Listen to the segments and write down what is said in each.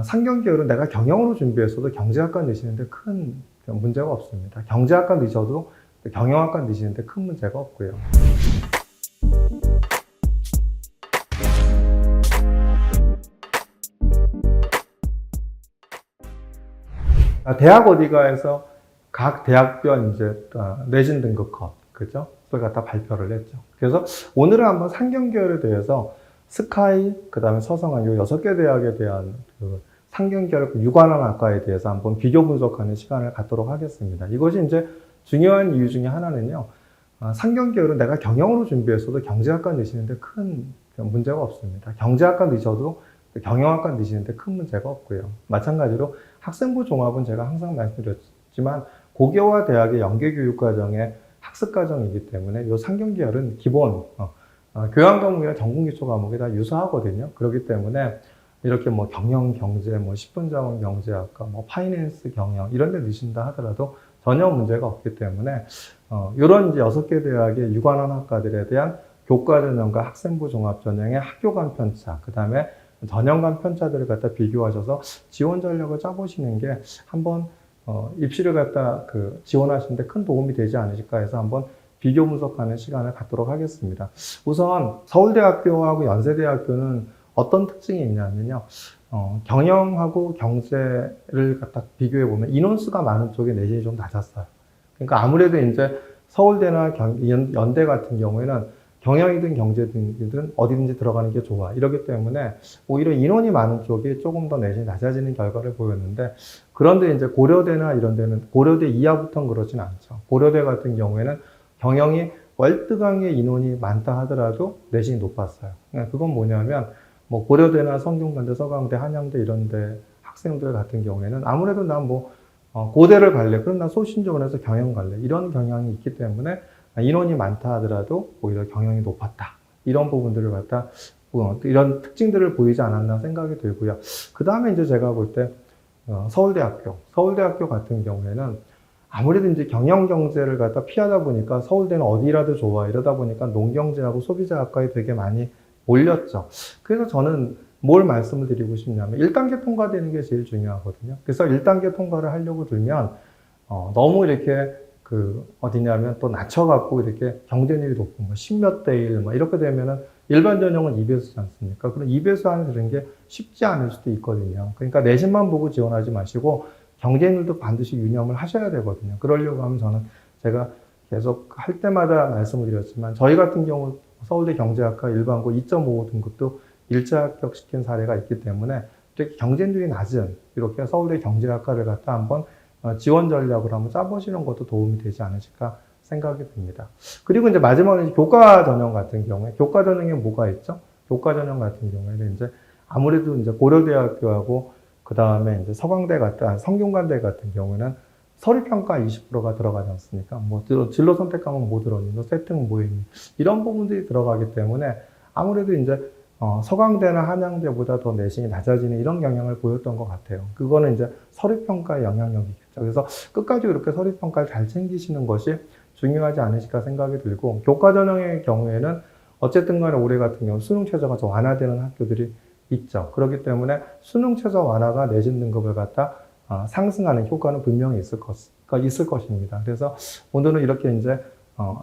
상경계열은 내가 경영으로 준비했어도 경제학과 넣으시는데 큰 문제가 없습니다. 경제학과 넣으셔도 경영학과 넣으시는데 큰 문제가 없고요. 대학 어디가에서 각 대학별 이제 내신 등급 컷, 그죠? 그걸 갖다 발표를 했죠. 그래서 오늘은 한번 상경계열에 대해서 스카이, 그 다음에 서성한 이 6개 대학에 대한 그 상경계열 유관한 학과에 대해서 한번 비교 분석하는 시간을 갖도록 하겠습니다. 이것이 이제 중요한 이유 중에 하나는요, 상경계열은 내가 경영으로 준비했어도 경제학과 넣으시는데 큰 문제가 없습니다. 경제학과 넣으셔도 경영학과 넣으시는데 큰 문제가 없고요. 마찬가지로 학생부 종합은 제가 항상 말씀드렸지만 고교와 대학의 연계교육과정의 학습과정이기 때문에 이 상경계열은 기본 교양과목이나 전공기초 과목이 다 유사하거든요. 그렇기 때문에 이렇게 뭐 경영, 경제, 뭐 10분 자원 경제학과, 뭐 파이낸스 경영 이런 데 넣으신다 하더라도 전혀 문제가 없기 때문에 이런 이제 6개 대학의 유관한 학과들에 대한 교과 전형과 학생부 종합 전형의 학교 간 편차, 그 다음에 전형 간 편차들을 갖다 비교하셔서 지원 전략을 짜보시는 게 한번 입시를 갖다 지원하시는데 큰 도움이 되지 않으실까 해서 한번 비교 분석하는 시간을 갖도록 하겠습니다. 우선 서울대학교하고 연세대학교는 어떤 특징이 있냐면요. 경영하고 경제를 갖다 비교해 보면 인원수가 많은 쪽에 내신이 좀 낮았어요. 그러니까 아무래도 이제 서울대나 연대 같은 경우에는 경영이든 경제든 어디든지 들어가는 게 좋아. 이러기 때문에 오히려 인원이 많은 쪽이 조금 더 내신이 낮아지는 결과를 보였는데, 그런데 이제 고려대나 이런 데는 고려대 이하부터는 그러진 않죠. 고려대 같은 경우에는 경영이 월등하게 인원이 많다 하더라도 내신이 높았어요. 그건 뭐냐면 뭐 고려대나 성균관대, 서강대, 한양대 이런 데 학생들 같은 경우에는 아무래도 난 고대를 갈래. 그럼 난 소신적으로 해서 경영 갈래. 이런 경향이 있기 때문에 인원이 많다 하더라도 오히려 경영이 높았다. 이런 부분들을 갖다 이런 특징들을 보이지 않았나 생각이 들고요. 그 다음에 이제 제가 볼 때 서울대학교 같은 경우에는 아무래도 이제 경영 경제를 갖다 피하다 보니까 서울대는 어디라도 좋아 이러다 보니까 농경제하고 소비자학과에 되게 많이 몰렸죠. 그래서 저는 뭘 말씀을 드리고 싶냐면 1단계 통과되는 게 제일 중요하거든요. 그래서 1단계 통과를 하려고 들면 너무 이렇게 어디냐면 또 낮춰갖고 이렇게 경쟁률이 높은 뭐 10몇 대 1 이렇게 되면은 일반 전형은 2배수지 않습니까? 그럼 2배수 안에 드는 게 쉽지 않을 수도 있거든요. 그러니까 내신만 보고 지원하지 마시고 경쟁률도 반드시 유념을 하셔야 되거든요. 그러려고 하면 저는 제가 계속 할 때마다 말씀을 드렸지만 저희 같은 경우 서울대 경제학과 일반고 2.5 등급도 일자 합격시킨 사례가 있기 때문에 이렇게 경쟁률이 낮은 이렇게 서울대 경제학과를 갖다 한번 지원 전략으로 한번 짜보시는 것도 도움이 되지 않으실까 생각이 듭니다. 그리고 이제 마지막으로 교과 전형 같은 경우에, 교과 전형에 뭐가 있죠? 교과 전형 같은 경우에는 이제 아무래도 이제 고려대학교하고 그 다음에 이제 서강대 같은, 성균관대 같은 경우는 서류평가 20%가 들어가지 않습니까? 뭐, 진로 선택 과목 뭐 들어있니? 세팅 뭐 있니? 이런 부분들이 들어가기 때문에 아무래도 이제 서강대나 한양대보다 더 내신이 낮아지는 이런 경향을 보였던 것 같아요. 그거는 이제 서류평가의 영향력이겠죠. 그래서 끝까지 이렇게 서류평가를 잘 챙기시는 것이 중요하지 않으실까 생각이 들고, 교과 전형의 경우에는 어쨌든 간에 올해 같은 경우 수능 최저가 좀 완화되는 학교들이 있죠. 그렇기 때문에 수능 최저 완화가 내신 등급을 갖다 상승하는 효과는 분명히 있을 것입니다. 그래서 오늘은 이렇게 이제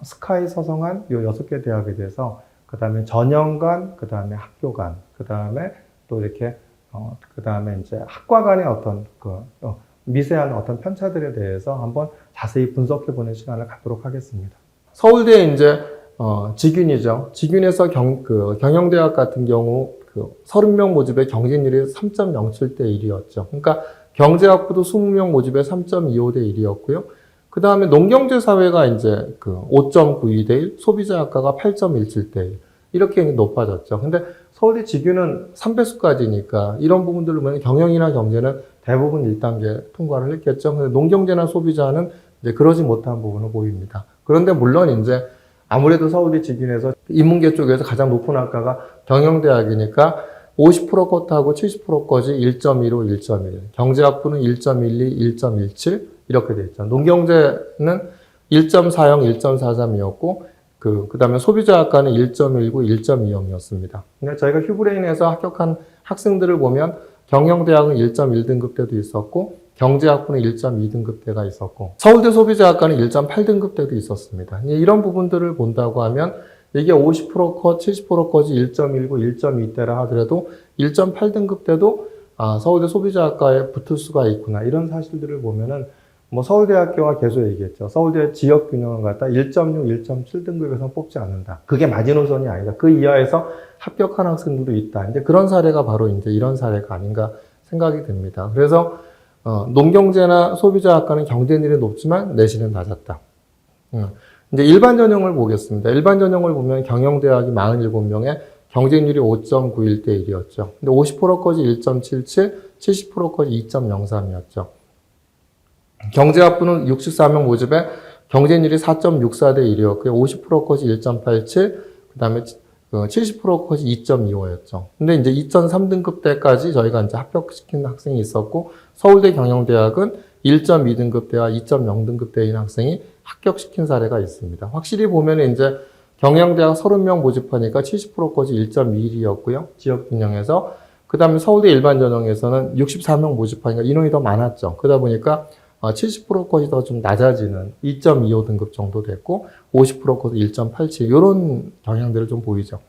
스카이, 서성한 이 6개 대학에 대해서 그 다음에 전형 간, 그 다음에 학교 간, 그 다음에 또 이렇게, 그 다음에 이제 학과 간의 어떤 미세한 어떤 편차들에 대해서 한번 자세히 분석해보는 시간을 갖도록 하겠습니다. 서울대 이제, 직윤이죠. 직윤에서 경영대학 같은 경우 30명 모집에 경쟁률이 3.07대 1이었죠. 그러니까 경제학부도 20명 모집에 3.25대 1이었고요. 그 다음에 농경제사회가 이제 5.92대 1, 소비자학과가 8.17대 1. 이렇게 높아졌죠. 근데 서울대 직윤은 3배수까지니까 이런 부분들을 보면 경영이나 경제는 대부분 1단계 통과를 했겠죠. 근데 농경제나 소비자는 이제 그러지 못한 부분을 보입니다. 그런데 물론 이제 아무래도 서울대 직윤에서 인문계 쪽에서 가장 높은 학과가 경영대학이니까 50% 컷하고 70% 컷이 1.15, 1.1. 경제학부는 1.12, 1.17 이렇게 돼 있죠. 농경제는 1.40, 1.43이었고 그 다음에 소비자학과는 1.19, 1.20이었습니다. 근데 저희가 휴브레인에서 합격한 학생들을 보면 경영대학은 1.1등급대도 있었고 경제학부는 1.2등급대가 있었고 서울대 소비자학과는 1.8등급대도 있었습니다. 이런 부분들을 본다고 하면 이게 50% 컷, 70%컷이 1.19, 1.2대라 하더라도 1.8등급대도 서울대 소비자학과에 붙을 수가 있구나. 이런 사실들을 보면은 뭐 서울대학교가 계속 얘기했죠. 서울대 지역 균형을 갖다 1.6, 1.7등급에서 뽑지 않는다. 그게 마지노선이 아니다. 그 이하에서 합격한 학생들도 있다. 이제 그런 사례가 바로 이제 이런 사례가 아닌가 생각이 듭니다. 그래서 농경제나 소비자학과는 경쟁률이 높지만 내신은 낮았다. 이제 일반 전형을 보겠습니다. 일반 전형을 보면 경영대학이 47명에 경쟁률이 5.91대 1이었죠. 근데 50%까지 1.77, 70%까지 2.03이었죠. 경제학부는 64명 모집에 경쟁률이 4.64대 1이었고요. 50%까지 1.87, 그 다음에 70%까지 2.25였죠. 근데 이제 2.3등급 때까지 저희가 이제 합격시킨 학생이 있었고, 서울대 경영대학은 1.2등급대와 2.0등급대인 학생이 합격시킨 사례가 있습니다. 확실히 보면 이제 경영대학 30명 모집하니까 70%까지 1.21이었고요. 지역 균형에서. 그 다음에 서울대 일반 전형에서는 64명 모집하니까 인원이 더 많았죠. 그러다 보니까 70%까지 더 좀 낮아지는 2.25등급 정도 됐고 50%까지 1.87 이런 경향들을 좀 보이죠.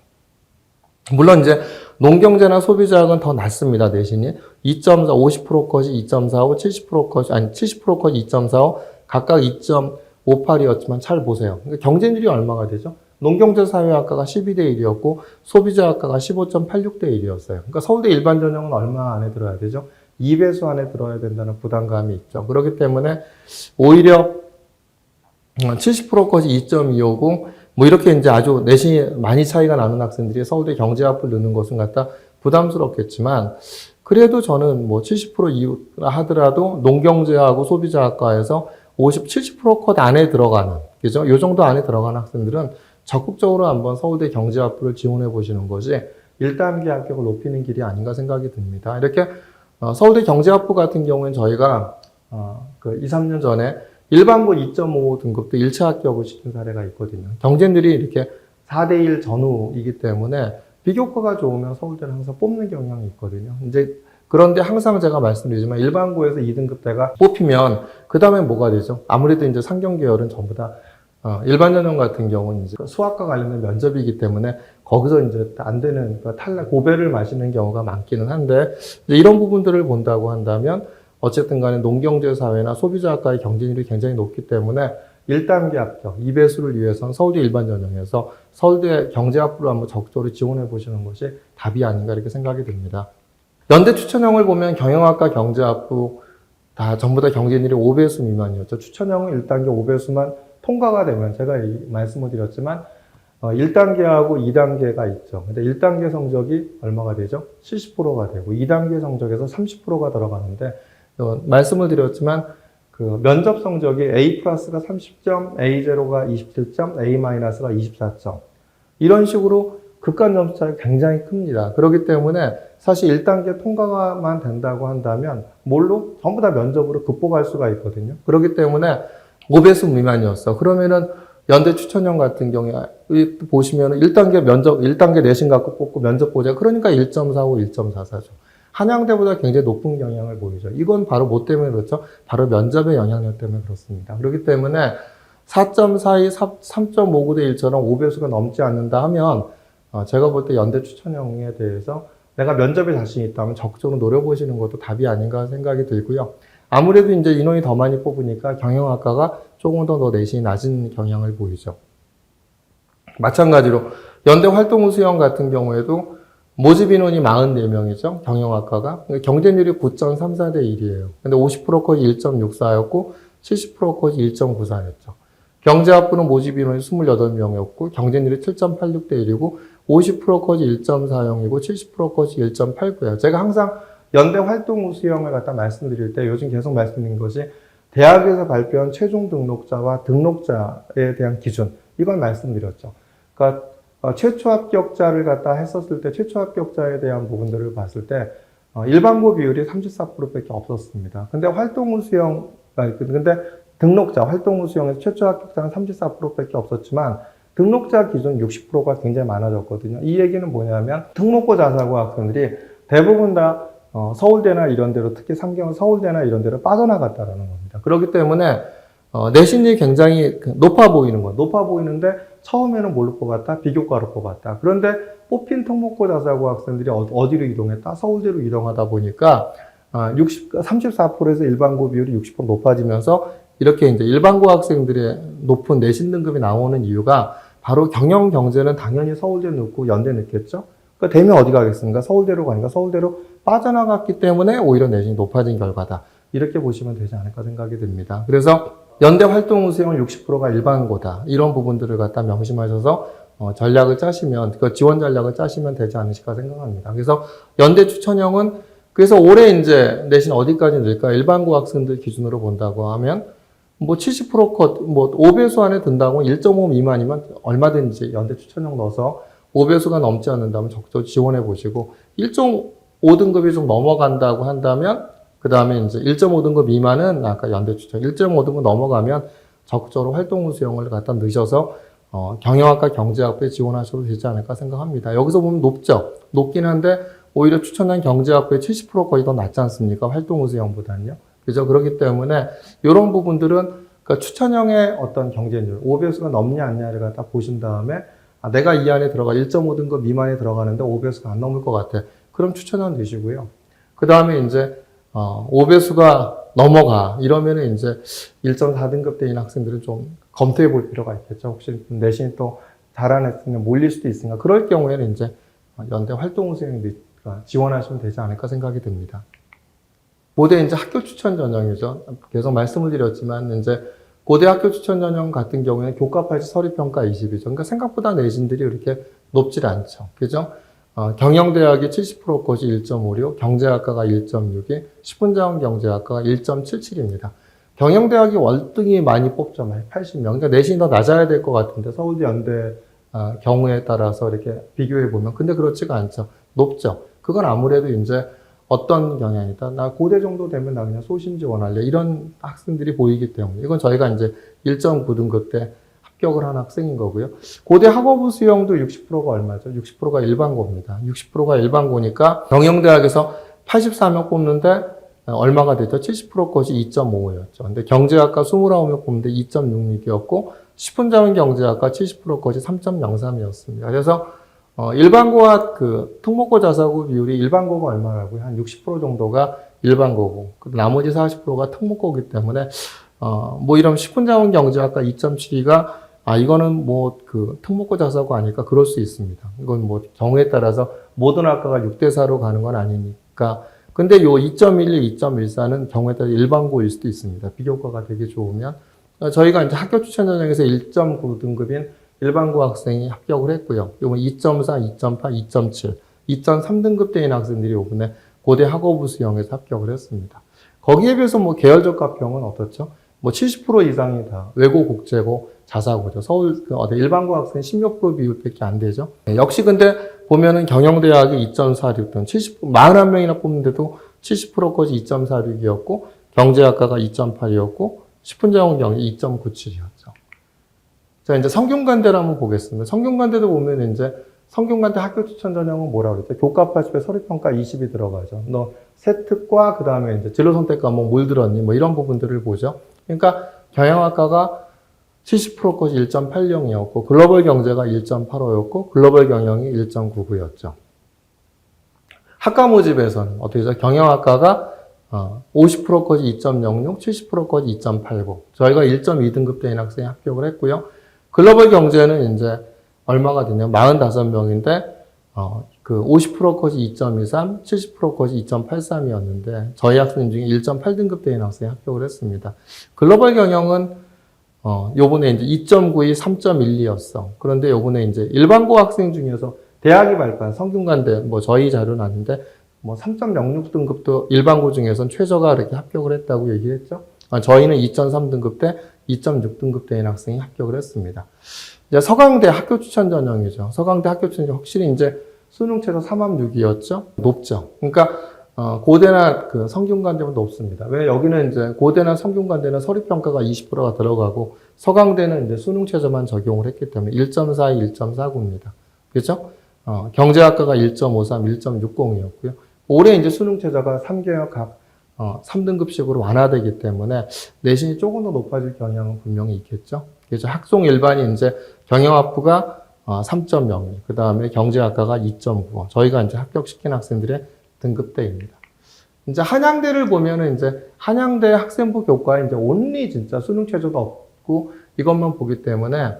물론 이제 농경제나 소비자학은 더 낮습니다. 내신이 2.4, 50%까지 2.45, 70%까지 70%까지 2.45 각각 2.58이었지만 잘 보세요. 경쟁률이 얼마가 되죠? 농경제 사회학과가 12대 1이었고 소비자학과가 15.86대 1이었어요. 그러니까 서울대 일반 전형은 얼마 안에 들어야 되죠? 2배수 안에 들어야 된다는 부담감이 있죠. 그렇기 때문에 오히려 70%까지 2.250 뭐 이렇게 이제 아주 내신이 많이 차이가 나는 학생들이 서울대 경제학부를 넣는 것은 갖다 부담스럽겠지만 그래도 저는 뭐 70% 이후라 하더라도 농경제하고 소비자학과에서 50, 70%컷 안에 들어가는, 그죠? 요 정도 안에 들어가는 학생들은 적극적으로 한번 서울대 경제학부를 지원해 보시는 것이 1단계 합격을 높이는 길이 아닌가 생각이 듭니다. 이렇게 서울대 경제학부 같은 경우에는 저희가 2, 3년 전에 일반고 2.5 등급도 1차 합격을 시킨 사례가 있거든요. 경쟁률이 이렇게 4대1 전후이기 때문에 비교과가 좋으면 서울대는 항상 뽑는 경향이 있거든요. 이제 그런데 항상 제가 말씀드리지만 일반고에서 2등급대가 뽑히면 그 다음에 뭐가 되죠? 아무래도 이제 상경계열은 전부 다 일반 전형 같은 경우는 이제 수학과 관련된 면접이기 때문에 거기서 이제 안 되는 탈락, 고배를 마시는 경우가 많기는 한데 이런 부분들을 본다고 한다면 어쨌든 간에 농경제 사회나 소비자학과의 경쟁률이 굉장히 높기 때문에 1단계 합격, 2배수를 위해서는 서울대 일반 전형에서 서울대 경제학부를 한번 적극적으로 지원해 보시는 것이 답이 아닌가 이렇게 생각이 듭니다. 연대 추천형을 보면 경영학과 경제학부 다 전부 다 경쟁률이 5배수 미만이었죠. 추천형은 1단계 5배수만 통과가 되면 제가 말씀을 드렸지만 1단계하고 2단계가 있죠. 근데 1단계 성적이 얼마가 되죠? 70%가 되고 2단계 성적에서 30%가 들어가는데 말씀을 드렸지만 그 면접 성적이 A 플러스가 30점, A0가 27점, A 마이너스가 24점 이런 식으로 극간 점수 차이가 굉장히 큽니다. 그렇기 때문에 사실 1단계 통과만 된다고 한다면 뭘로? 전부 다 면접으로 극복할 수가 있거든요. 그렇기 때문에 5배수 미만이었어. 그러면은 연대 추천형 같은 경우에 보시면 1단계 면접, 1단계 내신 갖고 뽑고 면접 보자. 그러니까 1.45, 1.44죠. 한양대보다 굉장히 높은 경향을 보이죠. 이건 바로 뭐 때문에 그렇죠? 바로 면접의 영향력 때문에 그렇습니다. 그렇기 때문에 4.42, 3.59대 1처럼 5배수가 넘지 않는다 하면 제가 볼 때 연대 추천형에 대해서 내가 면접에 자신이 있다면 적극적으로 노려보시는 것도 답이 아닌가 생각이 들고요. 아무래도 이제 인원이 더 많이 뽑으니까 경영학과가 조금 더 내신이 낮은 경향을 보이죠. 마찬가지로 연대 활동 수형 같은 경우에도 모집 인원이 44명이죠. 경영학과가. 경쟁률이 9.34대 1이에요. 근데 50%까지 1.64였고 70%까지 1.94였죠. 경제학부는 모집 인원이 28명이었고 경쟁률이 7.86대 1이고 50%까지 1.40이고 70%까지 1.89예요. 제가 항상 연대 활동 수형을 갖다 말씀드릴 때 요즘 계속 말씀드린 것이 대학에서 발표한 최종 등록자와 등록자에 대한 기준 이걸 말씀드렸죠. 그러니까 최초 합격자를 갖다 했었을 때 최초 합격자에 대한 부분들을 봤을 때 일반고 비율이 34%밖에 없었습니다. 근데 활동 수형 근데 등록자 활동 수형에서 최초 합격자는 34%밖에 없었지만 등록자 기준 60%가 굉장히 많아졌거든요. 이 얘기는 뭐냐면 특목고 자사고 학생들이 대부분 다 서울대나 이런 데로, 특히 상경은 서울대나 이런 데로 빠져나갔다라는 겁니다. 그렇기 때문에 내신이 굉장히 높아 보이는 거, 높아 보이는데 처음에는 뭘로 뽑았다? 비교과로 뽑았다. 그런데 뽑힌 특목고 자사고 학생들이 어디로 이동했다? 서울대로 이동하다 보니까 34%에서 일반고 비율이 60% 높아지면서 이렇게 이제 일반고 학생들의 높은 내신 등급이 나오는 이유가 바로 경영 경제는 당연히 서울대 넣고 연대 넣겠죠. 그러니까 되면 어디 가겠습니까? 서울대로 가니까 서울대로 빠져나갔기 때문에 오히려 내신이 높아진 결과다. 이렇게 보시면 되지 않을까 생각이 듭니다. 그래서 연대 활동 수용은 60%가 일반고다. 이런 부분들을 갖다 명심하셔서 전략을 짜시면, 그 지원 전략을 짜시면 되지 않으실까 생각합니다. 그래서 연대 추천형은 그래서 올해 이제 내신 어디까지 넣을까? 일반고 학생들 기준으로 본다고 하면 뭐 70% 컷, 뭐 5배수 안에 든다고 1.5 미만이면 얼마든지 연대 추천형 넣어서 5배수가 넘지 않는다면 적극적으로 지원해 보시고 1.5등급이 좀 넘어간다고 한다면 그 다음에 이제 1.5등급 미만은 아까 연대 추천, 1.5등급 넘어가면 적극적으로 활동 수용을 갖다 넣으셔서 경영학과 경제학부에 지원하셔도 되지 않을까 생각합니다. 여기서 보면 높죠. 높긴 한데 오히려 추천한 경제학부에 70% 거의 더 낫지 않습니까? 활동 수용보다는요. 그죠? 그렇기 때문에 이런 부분들은 그러니까 추천형의 어떤 경쟁률, 5배수가 넘냐 않냐를 갖다 보신 다음에 내가 이 안에 들어가 1.5등급 미만에 들어가는데 5배수가 안 넘을 것 같아. 그럼 추천형 되시고요. 그 다음에 이제 5배수가 넘어가. 이러면은 이제 1.4등급 대인 학생들은 좀 검토해 볼 필요가 있겠죠. 혹시 내신이 또 잘하는 학생이 몰릴 수도 있으니까. 그럴 경우에는 이제 연대 활동 수행 지원하시면 되지 않을까 생각이 듭니다. 고대 이제 학교 추천 전형이죠. 계속 말씀을 드렸지만 이제 고대 학교 추천 전형 같은 경우에는 교과 80, 서류평가 20이죠. 그러니까 생각보다 내신들이 이렇게 높질 않죠. 그죠? 경영대학이 70% 것이 1.56, 경제학과가 1.62, 식품자원경제학과가 1.77입니다. 경영대학이 월등히 많이 뽑죠. 80명. 그러니까 내신이 더 낮아야 될 것 같은데 서울대, 연대 경우에 따라서 이렇게 비교해 보면 근데 그렇지가 않죠. 높죠. 그건 아무래도 이제 어떤 경향이다. 나 고대 정도 되면 나 그냥 소신 지원할래. 이런 학생들이 보이기 때문에 이건 저희가 이제 1.9등급 때 합격을 한 학생인 거고요. 고대 학업부 수용도 60%가 얼마죠? 60%가 일반고입니다. 60%가 일반고니까 경영대학에서 84명 뽑는데 얼마가 됐죠? 70% 것이 2.55였죠. 근데 경제학과 29명 뽑는데 2.66이었고 식품자원경제학과 70% 것이 3.03이었습니다. 그래서 일반고와 그 특목고 자사고 비율이 일반고가 얼마라고요? 한 60% 정도가 일반고고 나머지 40%가 특목고이기 때문에 뭐 이런 식품자원경제학과 2.72가 이거는 뭐 그 특목고 자사고 아닐까 그럴 수 있습니다. 이건 뭐 경우에 따라서 모든 학과가 6대4로 가는 건 아니니까. 근데 요 2.12, 2.14는 경우에 따라 일반고일 수도 있습니다. 비교과가 되게 좋으면. 저희가 이제 학교 추천 전형에서 1.9등급인 일반고 학생이 합격을 했고요. 요번 2.4, 2.8, 2.7, 2.3등급 대인 학생들이 이번에 고대 학업부 수용에서 합격을 했습니다. 거기에 비해서 뭐 계열적 합평은 어떻죠? 뭐 70% 이상이 다 외고, 국제고, 자사고죠. 서울 일반고 학생 16% 비율밖에 안 되죠. 역시 근데 보면은 경영대학이 2.46등, 41명이나 뽑는데도 70%까지 2.46이었고 경제학과가 2.8이었고 식품자원경제 2.97이었죠. 자, 이제 성균관대를 한번 보겠습니다. 성균관대도 보면 이제 성균관대 학교 추천 전형은 뭐라 그랬죠? 교과 80에 서류평가 20이 들어가죠. 너 세특과 그 다음에 이제 진로 선택 과목 뭘 들었니? 뭐 이런 부분들을 보죠. 그러니까 경영학과가 70%까지 1.80이었고 글로벌 경제가 1.85였고 글로벌 경영이 1.99였죠. 학과 모집에서는 어떻게 되죠? 경영학과가 50%까지 2.06, 70%까지 2.89. 저희가 1.2등급 대인 학생이 합격을 했고요. 글로벌 경제는 이제 얼마가 되냐면 45명인데 그 50%까지 2.23, 70%까지 2.83이었는데 저희 학생 중에 1.8등급 대인 학생이 합격을 했습니다. 글로벌 경영은 요번에 이제 2.92, 3.12였어. 그런데 요번에 이제 일반고 학생 중에서 대학이 발표한 성균관대 뭐 저희 자료는 아닌데 뭐 3.06등급도 일반고 중에선 최저가 이렇게 합격을 했다고 얘기했죠. 저희는 2.3등급 때 2.6등급 대인 학생이 합격을 했습니다. 이제 서강대 학교 추천 전형이죠. 서강대 학교 추천 전형 확실히 이제 수능 최저 3.6이었죠. 높죠. 그러니까 고대나 그 성균관대는 높습니다. 왜 여기는 이제 고대나 성균관대는 서류평가가 20%가 들어가고 서강대는 이제 수능 최저만 적용을 했기 때문에 1.42, 1.49입니다. 그렇죠? 경제학과가 1.53, 1.60이었고요. 올해 이제 수능 최저가 3개월 각 3등급식으로 완화되기 때문에 내신이 조금 더 높아질 경향은 분명히 있겠죠. 그래서 학송 일반이 이제 경영학부가 3.02, 그 다음에 경제학과가 2.95. 저희가 이제 합격시킨 학생들의 등급대입니다. 이제 한양대를 보면은 이제 한양대 학생부 교과에 이제 온리 진짜 수능 최저도 없고 이것만 보기 때문에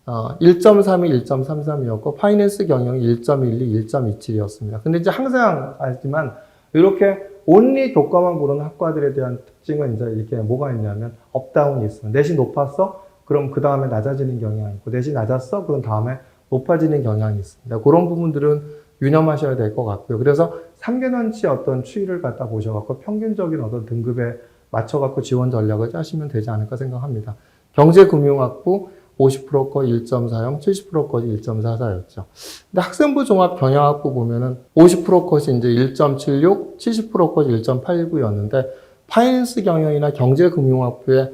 1.31, 1.33이었고 파이낸스 경영이 1.12, 1.27이었습니다. 근데 이제 항상 알지만 이렇게 온리 교과만 보는 학과들에 대한 특징은 이제 이렇게 뭐가 있냐면 업다운이 있어요. 내신 높았어? 그럼 그 다음에 낮아지는 경향이 있고 내신 낮았어? 그럼 다음에 높아지는 경향이 있습니다. 그런 부분들은 유념하셔야 될 것 같고요. 그래서 3개년치 어떤 추이를 갖다 보셔갖고 평균적인 어떤 등급에 맞춰갖고 지원 전략을 짜시면 되지 않을까 생각합니다. 경제금융학부 50%거 1.40, 70%거지 1.44였죠. 근데 학생부 종합 경영학부 보면은 50%컷이 이제 1.76, 70%컷이 1.89였는데 파이낸스 경영이나 경제금융학부의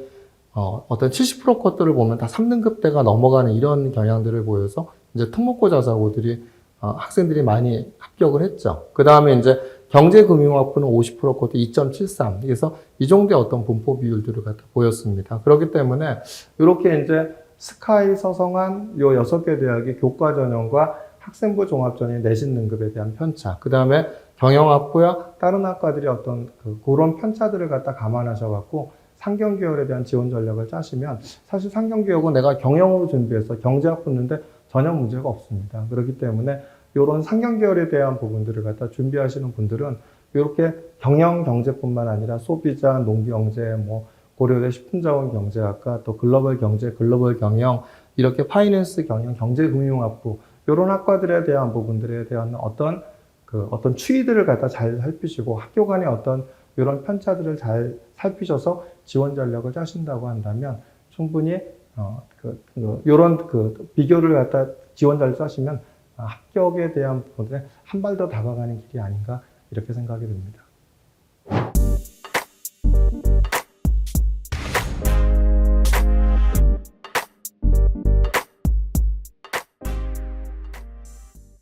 어떤 70%컷들을 보면 다 3등급대가 넘어가는 이런 경향들을 보여서 이제 특목고 자사고들이 학생들이 많이 합격을 했죠. 그 다음에 이제 경제금융학부는 50%컷도 2.73. 그래서 이 정도의 어떤 분포 비율들을 갖다 보였습니다. 그렇기 때문에 이렇게 이제 스카이, 서성한 요 6개 대학의 교과 전형과 학생부 종합 전형 내신 등급에 대한 편차, 그 다음에 경영학부야 다른 학과들이 어떤 그런 편차들을 갖다 감안하셔갖고 상경계열에 대한 지원 전략을 짜시면 사실 상경계열은 내가 경영으로 준비해서 경제학 붙는데 전혀 문제가 없습니다. 그렇기 때문에 이런 상경계열에 대한 부분들을 갖다 준비하시는 분들은 이렇게 경영 경제뿐만 아니라 소비자, 농경제, 고려대 식품자원경제학과, 또 글로벌 경제, 글로벌 경영, 이렇게 파이낸스 경영, 경제금융학부, 이런 학과들에 대한 부분들에 대한 어떤 추이들을 갖다 잘 살피시고 학교 간의 어떤 이런 편차들을 잘 살피셔서 지원 전략을 짜신다고 한다면 충분히 이런 비교를 갖다 지원 전략을 짜시면 합격에 대한 부분에 한 발 더 다가가는 길이 아닌가 이렇게 생각이 듭니다.